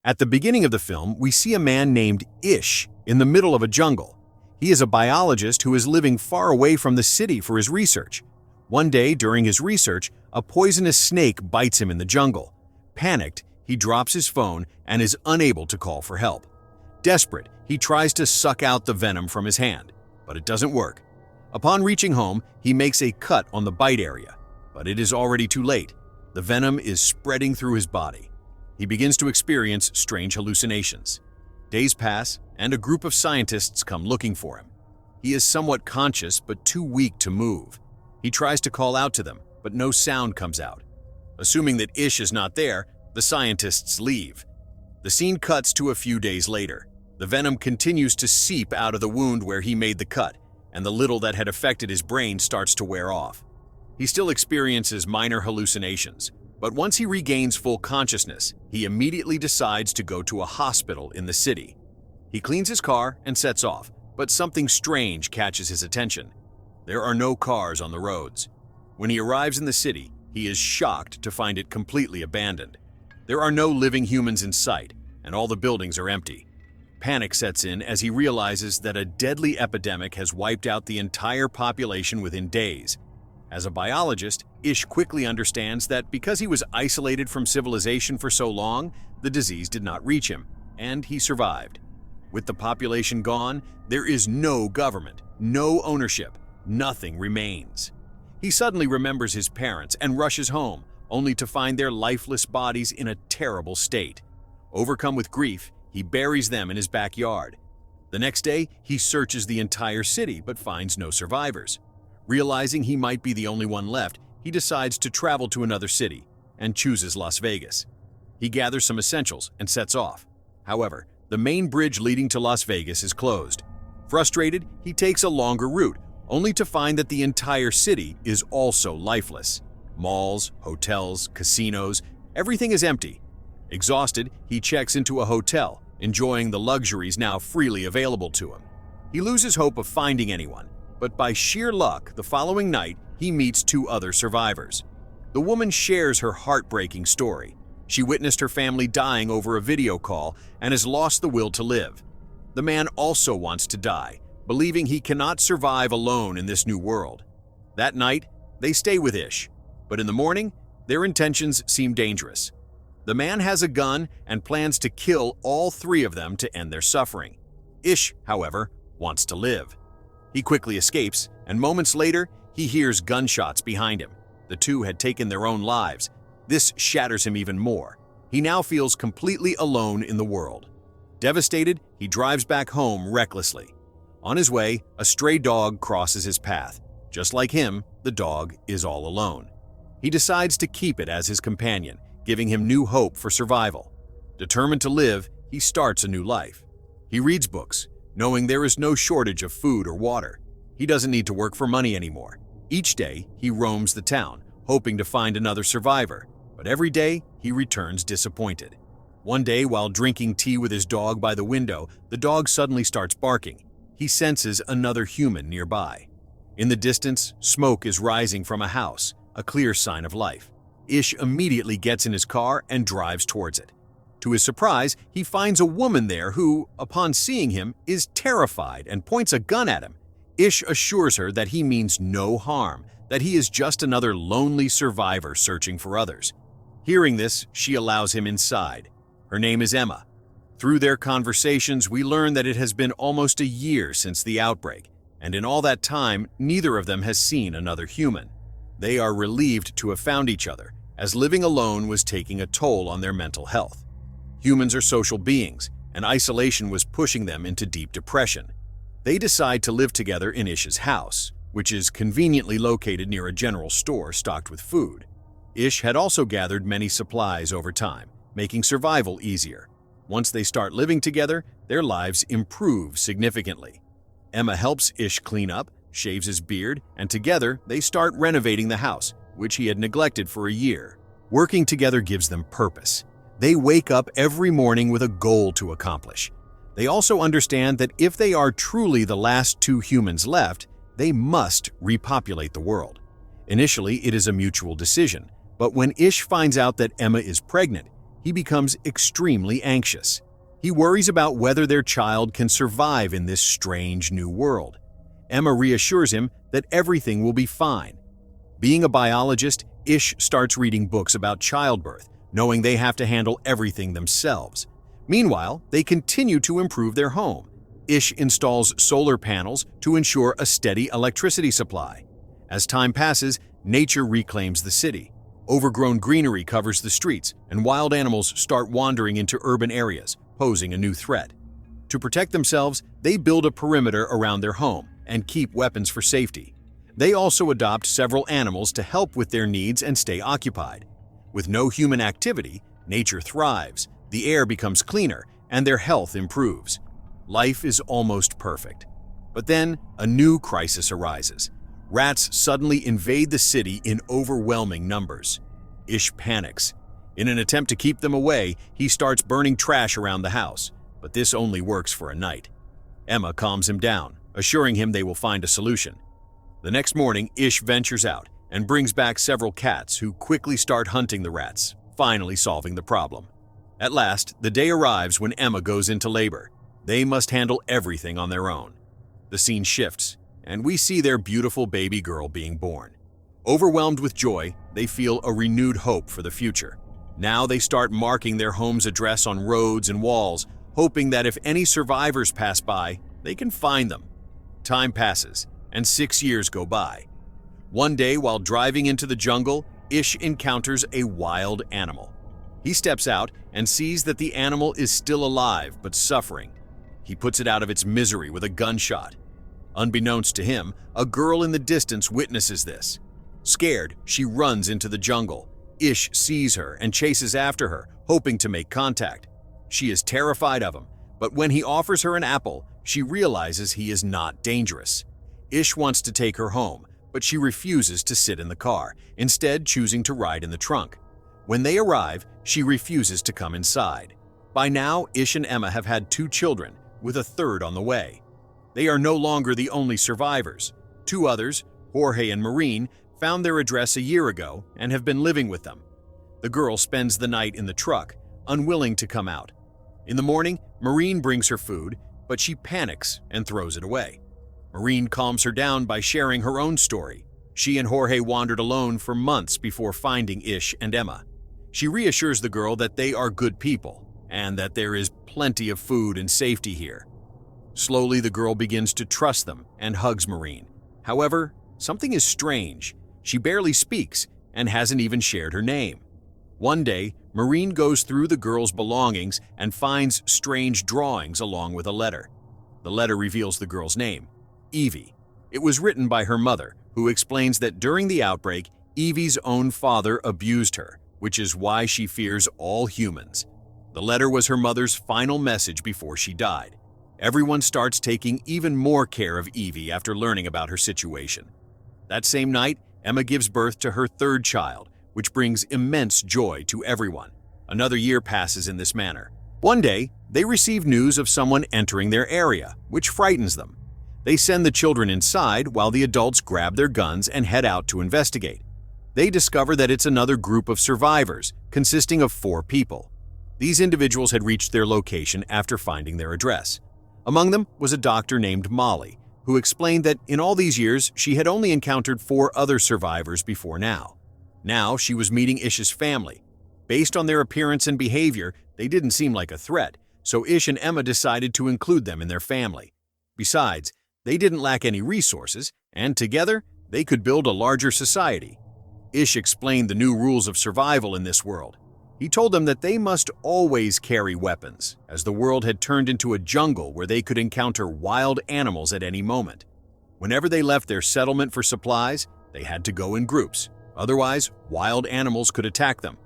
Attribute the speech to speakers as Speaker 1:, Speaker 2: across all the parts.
Speaker 1: At the beginning of the film, we see a man named Ish in the middle of a jungle. He is a biologist who is living far away from the city for his research. One day, during his research, a poisonous snake bites him in the jungle. Panicked, he drops his phone and is unable to call for help. Desperate, he tries to suck out the venom from his hand, but it doesn't work. Upon reaching home, he makes a cut on the bite area, but it is already too late. The venom is spreading through his body. He begins to experience strange hallucinations. Days pass, and a group of scientists come looking for him. He is somewhat conscious but too weak to move. He tries to call out to them, but no sound comes out. Assuming that Ish is not there, the scientists leave. The scene cuts to a few days later. The venom continues to seep out of the wound where he made the cut, and the little that had affected his brain starts to wear off. He still experiences minor hallucinations, but once he regains full consciousness, he immediately decides to go to a hospital in the city. He cleans his car and sets off, but something strange catches his attention. There are no cars on the roads. When he arrives in the city, he is shocked to find it completely abandoned. There are no living humans in sight, and all the buildings are empty. Panic sets in as he realizes that a deadly epidemic has wiped out the entire population within days. As a biologist, Ish quickly understands that because he was isolated from civilization for so long, the disease did not reach him, and he survived. With the population gone, there is no government, no ownership, nothing remains. He suddenly remembers his parents and rushes home, only to find their lifeless bodies in a terrible state. Overcome with grief, he buries them in his backyard. The next day, he searches the entire city but finds no survivors. Realizing he might be the only one left, he decides to travel to another city and chooses Las Vegas. He gathers some essentials and sets off. However, the main bridge leading to Las Vegas is closed. Frustrated, he takes a longer route, only to find that the entire city is also lifeless. Malls, hotels, casinos, everything is empty. Exhausted, he checks into a hotel, enjoying the luxuries now freely available to him. He loses hope of finding anyone, but by sheer luck, the following night, he meets two other survivors. The woman shares her heartbreaking story. She witnessed her family dying over a video call and has lost the will to live. The man also wants to die, believing he cannot survive alone in this new world. That night, they stay with Ish, but in the morning, their intentions seem dangerous. The man has a gun and plans to kill all three of them to end their suffering. Ish, however, wants to live. He quickly escapes, and moments later, he hears gunshots behind him. The two had taken their own lives. This shatters him even more. He now feels completely alone in the world. Devastated, he drives back home recklessly. On his way, a stray dog crosses his path. Just like him, the dog is all alone. He decides to keep it as his companion, giving him new hope for survival. Determined to live, he starts a new life. He reads books, knowing there is no shortage of food or water. He doesn't need to work for money anymore. Each day, he roams the town, hoping to find another survivor, but every day, he returns disappointed. One day, while drinking tea with his dog by the window, the dog suddenly starts barking. He senses another human nearby. In the distance, smoke is rising from a house, a clear sign of life. Ish immediately gets in his car and drives towards it. To his surprise, he finds a woman there who, upon seeing him, is terrified and points a gun at him. Ish assures her that he means no harm, that he is just another lonely survivor searching for others. Hearing this, she allows him inside. Her name is Emma. Through their conversations, we learn that it has been almost a year since the outbreak, and in all that time, neither of them has seen another human. They are relieved to have found each other, as living alone was taking a toll on their mental health. Humans are social beings, and isolation was pushing them into deep depression. They decide to live together in Ish's house, which is conveniently located near a general store stocked with food. Ish had also gathered many supplies over time, making survival easier. Once they start living together, their lives improve significantly. Emma helps Ish clean up, shaves his beard, and together they start renovating the house, which he had neglected for a year. Working together gives them purpose. They wake up every morning with a goal to accomplish. They also understand that if they are truly the last two humans left, they must repopulate the world. Initially, it is a mutual decision, but when Ish finds out that Emma is pregnant, he becomes extremely anxious. He worries about whether their child can survive in this strange new world. Emma reassures him that everything will be fine. Being a biologist, Ish starts reading books about childbirth, knowing they have to handle everything themselves. Meanwhile, they continue to improve their home. Ish installs solar panels to ensure a steady electricity supply. As time passes, nature reclaims the city. Overgrown greenery covers the streets, and wild animals start wandering into urban areas, posing a new threat. To protect themselves, they build a perimeter around their home and keep weapons for safety. They also adopt several animals to help with their needs and stay occupied. With no human activity, nature thrives, the air becomes cleaner, and their health improves. Life is almost perfect. But then, a new crisis arises. Rats suddenly invade the city in overwhelming numbers. Ish panics. In an attempt to keep them away, he starts burning trash around the house, but this only works for a night. Emma calms him down, assuring him they will find a solution. The next morning, Ish ventures out and brings back several cats who quickly start hunting the rats, finally solving the problem. At last, the day arrives when Emma goes into labor. They must handle everything on their own. The scene shifts, and we see their beautiful baby girl being born. Overwhelmed with joy, they feel a renewed hope for the future. Now they start marking their home's address on roads and walls, hoping that if any survivors pass by, they can find them. Time passes, and 6 years go by. One day, while driving into the jungle, Ish encounters a wild animal. He steps out and sees that the animal is still alive but suffering. He puts it out of its misery with a gunshot. Unbeknownst to him, a girl in the distance witnesses this. Scared, she runs into the jungle. Ish sees her and chases after her, hoping to make contact. She is terrified of him, but when he offers her an apple, she realizes he is not dangerous. Ish wants to take her home, but she refuses to sit in the car, instead choosing to ride in the trunk. When they arrive, she refuses to come inside. By now, Ish and Emma have had 2 children, with a third on the way. They are no longer the only survivors. 2 others, Jorge and Maureen, found their address a year ago and have been living with them. The girl spends the night in the truck, unwilling to come out. In the morning, Maureen brings her food, but she panics and throws it away. Maureen calms her down by sharing her own story. She and Jorge wandered alone for months before finding Ish and Emma. She reassures the girl that they are good people and that there is plenty of food and safety here. Slowly, the girl begins to trust them and hugs Maureen. However, something is strange. She barely speaks and hasn't even shared her name. One day, Maureen goes through the girl's belongings and finds strange drawings along with a letter. The letter reveals the girl's name, Evie. It was written by her mother, who explains that during the outbreak, Evie's own father abused her, which is why she fears all humans. The letter was her mother's final message before she died. Everyone starts taking even more care of Evie after learning about her situation. That same night, Emma gives birth to her 3rd child, which brings immense joy to everyone. Another year passes in this manner. One day, they receive news of someone entering their area, which frightens them. They send the children inside while the adults grab their guns and head out to investigate. They discover that it's another group of survivors, consisting of 4 people. These individuals had reached their location after finding their address. Among them was a doctor named Molly, who explained that in all these years she had only encountered 4 other survivors before now. Now she was meeting Ish's family. Based on their appearance and behavior, they didn't seem like a threat, so Ish and Emma decided to include them in their family. Besides, they didn't lack any resources, and together, they could build a larger society. Ish explained the new rules of survival in this world. He told them that they must always carry weapons, as the world had turned into a jungle where they could encounter wild animals at any moment. Whenever they left their settlement for supplies, they had to go in groups. Otherwise, wild animals could attack them.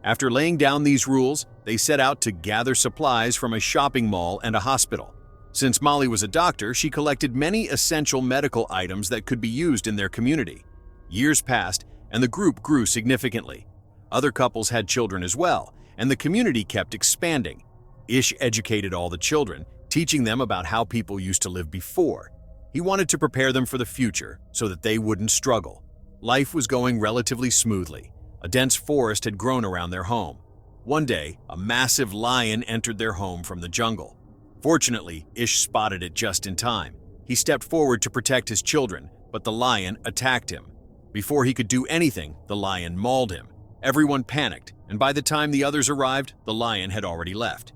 Speaker 1: After laying down these rules, they set out to gather supplies from a shopping mall and a hospital. Since Molly was a doctor, she collected many essential medical items that could be used in their community. Years passed, and the group grew significantly. Other couples had children as well, and the community kept expanding. Ish educated all the children, teaching them about how people used to live before. He wanted to prepare them for the future so that they wouldn't struggle. Life was going relatively smoothly. A dense forest had grown around their home. One day, a massive lion entered their home from the jungle. Fortunately, Ish spotted it just in time. He stepped forward to protect his children, but the lion attacked him. Before he could do anything, the lion mauled him. Everyone panicked, and by the time the others arrived, the lion had already left.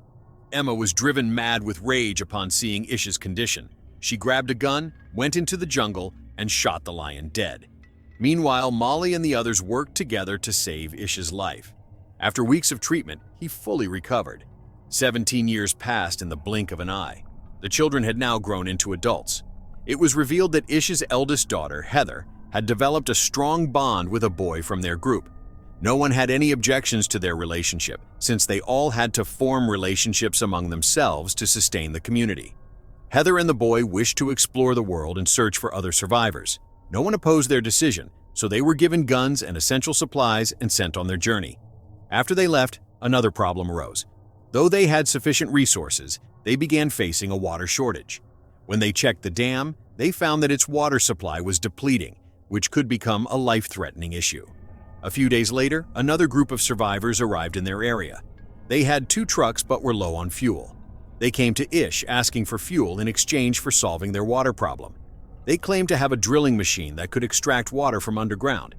Speaker 1: Emma was driven mad with rage upon seeing Ish's condition. She grabbed a gun, went into the jungle, and shot the lion dead. Meanwhile, Molly and the others worked together to save Ish's life. After weeks of treatment, he fully recovered. 17 years passed in the blink of an eye. The children had now grown into adults. It was revealed that Ish's eldest daughter, Heather, had developed a strong bond with a boy from their group. No one had any objections to their relationship, since they all had to form relationships among themselves to sustain the community. Heather and the boy wished to explore the world and search for other survivors. No one opposed their decision, so they were given guns and essential supplies and sent on their journey. After they left, another problem arose. Though they had sufficient resources, they began facing a water shortage. When they checked the dam, they found that its water supply was depleting, which could become a life-threatening issue. A few days later, another group of survivors arrived in their area. They had 2 trucks but were low on fuel. They came to Ish asking for fuel in exchange for solving their water problem. They claimed to have a drilling machine that could extract water from underground.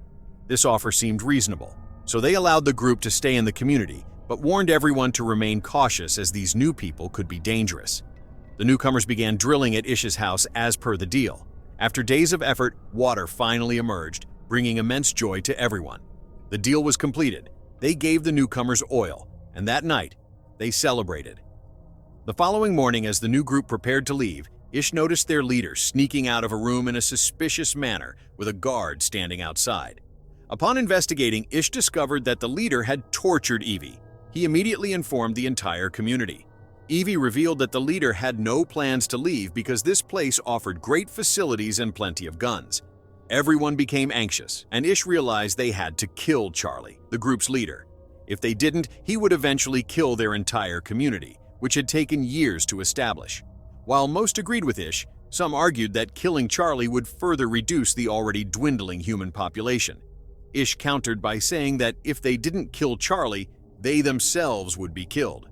Speaker 1: This offer seemed reasonable, so they allowed the group to stay in the community, but warned everyone to remain cautious as these new people could be dangerous. The newcomers began drilling at Ish's house as per the deal. After days of effort, water finally emerged, bringing immense joy to everyone. The deal was completed. They gave the newcomers oil, and that night, they celebrated. The following morning, as the new group prepared to leave, Ish noticed their leader sneaking out of a room in a suspicious manner with a guard standing outside. Upon investigating, Ish discovered that the leader had tortured Evie. He immediately informed the entire community. Evie revealed that the leader had no plans to leave because this place offered great facilities and plenty of guns. Everyone became anxious, and Ish realized they had to kill Charlie, the group's leader. If they didn't, he would eventually kill their entire community, which had taken years to establish. While most agreed with Ish, some argued that killing Charlie would further reduce the already dwindling human population. Ish countered by saying that if they didn't kill Charlie, they themselves would be killed.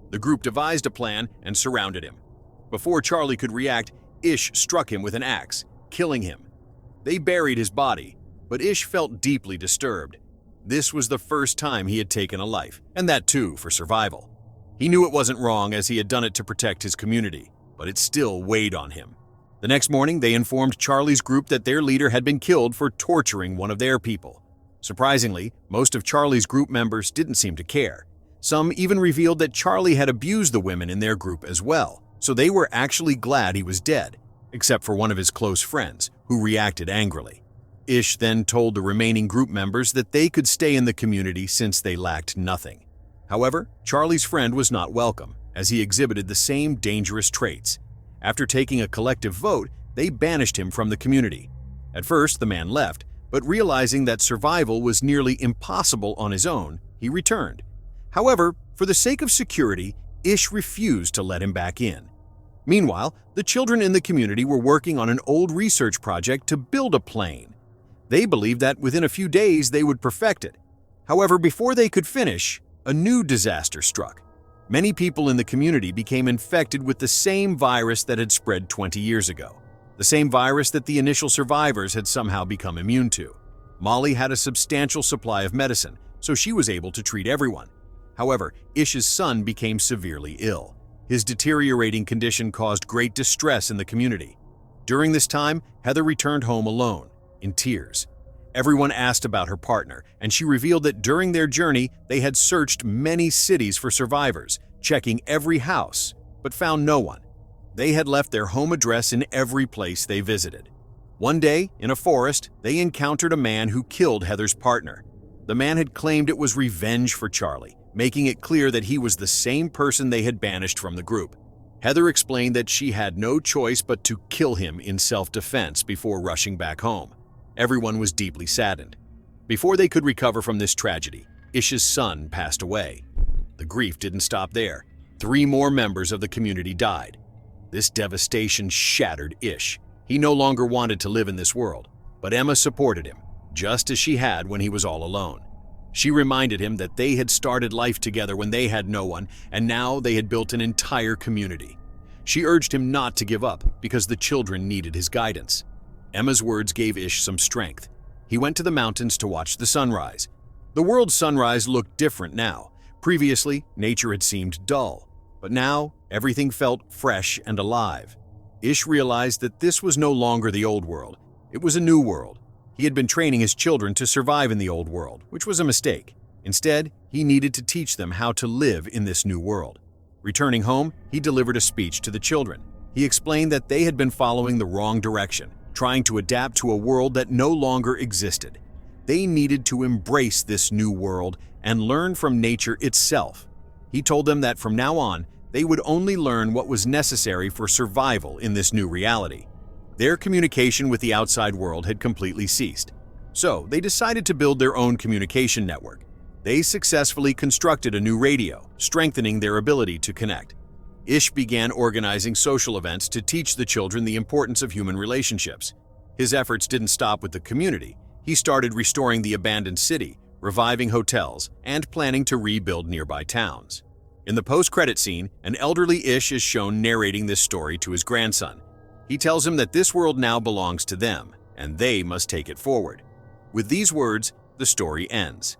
Speaker 1: The group devised a plan and surrounded him. Before Charlie could react, Ish struck him with an axe, killing him. They buried his body, but Ish felt deeply disturbed. This was the first time he had taken a life, and that too for survival. He knew it wasn't wrong as he had done it to protect his community, but it still weighed on him. The next morning, they informed Charlie's group that their leader had been killed for torturing one of their people. Surprisingly, most of Charlie's group members didn't seem to care. Some even revealed that Charlie had abused the women in their group as well, so they were actually glad he was dead, except for one of his close friends, who reacted angrily. Ish then told the remaining group members that they could stay in the community since they lacked nothing. However, Charlie's friend was not welcome, as he exhibited the same dangerous traits. After taking a collective vote, they banished him from the community. At first, the man left, but realizing that survival was nearly impossible on his own, he returned. However, for the sake of security, Ish refused to let him back in. Meanwhile, the children in the community were working on an old research project to build a plane. They believed that within a few days they would perfect it. However, before they could finish, a new disaster struck. Many people in the community became infected with the same virus that had spread 20 years ago. The same virus that the initial survivors had somehow become immune to. Molly had a substantial supply of medicine, so she was able to treat everyone. However, Ish's son became severely ill. His deteriorating condition caused great distress in the community. During this time, Heather returned home alone, in tears. Everyone asked about her partner, and she revealed that during their journey, they had searched many cities for survivors, checking every house, but found no one. They had left their home address in every place they visited. One day, in a forest, they encountered a man who killed Heather's partner. The man had claimed it was revenge for Charlie, making it clear that he was the same person they had banished from the group. Heather explained that she had no choice but to kill him in self-defense before rushing back home. Everyone was deeply saddened. Before they could recover from this tragedy, Ish's son passed away. The grief didn't stop there. 3 more members of the community died. This devastation shattered Ish. He no longer wanted to live in this world, but Emma supported him, just as she had when he was all alone. She reminded him that they had started life together when they had no one, and now they had built an entire community. She urged him not to give up because the children needed his guidance. Emma's words gave Ish some strength. He went to the mountains to watch the sunrise. The world's sunrise looked different now. Previously, nature had seemed dull, but now everything felt fresh and alive. Ish realized that this was no longer the old world. It was a new world. He had been training his children to survive in the old world, which was a mistake. Instead, he needed to teach them how to live in this new world. Returning home, he delivered a speech to the children. He explained that they had been following the wrong direction, trying to adapt to a world that no longer existed. They needed to embrace this new world and learn from nature itself. He told them that from now on, they would only learn what was necessary for survival in this new reality. Their communication with the outside world had completely ceased. So they decided to build their own communication network. They successfully constructed a new radio, strengthening their ability to connect. Ish began organizing social events to teach the children the importance of human relationships. His efforts didn't stop with the community. He started restoring the abandoned city, reviving hotels, and planning to rebuild nearby towns. In the post-credit scene, an elderly Ish is shown narrating this story to his grandson. He tells him that this world now belongs to them, and they must take it forward. With these words, the story ends.